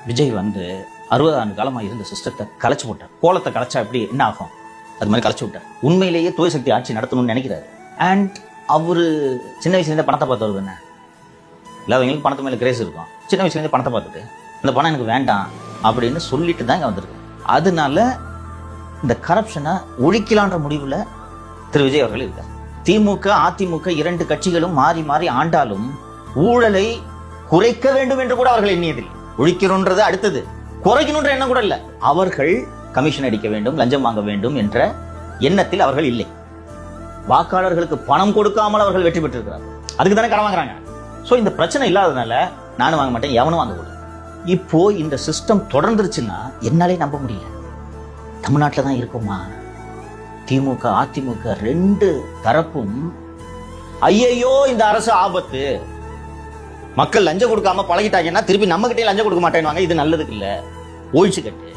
விஜய் வந்து 60 ஆண்டு காலமா இருந்த சிஸ்டத்தை கலைச்சு விட்டார். கோலத்தை கலைச்சா எப்படி என்ன ஆகும், அது மாதிரி கலைச்சு விட்டார். உண்மையிலேயே தூய சக்தி ஆட்சி நடத்தணும்னு நினைக்கிறாரு. அண்ட் அவரு சின்ன வயசுலேருந்து பணத்தை பார்த்தவர் தானே. இல்லாதவங்களுக்கு பணத்து மேலே கிரேஸ் இருக்கும். சின்ன வயசுலேருந்து பணத்தை பார்த்துட்டு இந்த பணம் எனக்கு வேண்டாம் அப்படின்னு சொல்லிட்டு தான் இங்கே வந்திருக்கு. அதனால இந்த கரப்ஷனை ஒழிக்கலான்ற முடிவில் திரு விஜய் அவர்கள் இருக்கார். திமுக அதிமுக இரண்டு கட்சிகளும் மாறி மாறி ஆண்டாலும் ஊழலை குறைக்க வேண்டும் என்று கூட அவர்கள் எண்ணியதில்லை. ஒழிக்கணும்ன்றது அடுத்தது, குறைக்கணும்ன்ற எண்ணம் கூட இல்லை. அவர்கள் கமிஷன் அடிக்க வேண்டும், லஞ்சம் வாங்க வேண்டும் என்ற எண்ணத்தில் அவர்கள் இல்லை. வாக்காளர்களுக்கு பணம் கொடுக்காமல் அவர்கள் வெற்றி பெற்றிருக்கிறார். அதுக்கு தானே கடன் வாங்குறாங்க. ஸோ இந்த பிரச்சனை இல்லாததுனால நானும் வாங்க மாட்டேன், எவனும் வாங்கக்கூடாது. இப்போ இந்த சிஸ்டம் தொடர்ந்துருச்சுன்னா என்னாலே நம்ப முடியல. தமிழ்நாட்டில் தான் இருக்குமா? திமுக அதிமுக ரெண்டு தரப்பும் ஐயையோ இந்த அரசு ஆபத்து, மக்கள் லஞ்சம் கொடுக்காம பழகிட்டாங்கன்னா திருப்பி நம்ம கிட்டே லஞ்சம் கொடுக்க மாட்டேன்னு, இது நல்லதுக்கு இல்ல, ஒழிச்சு கட்டு.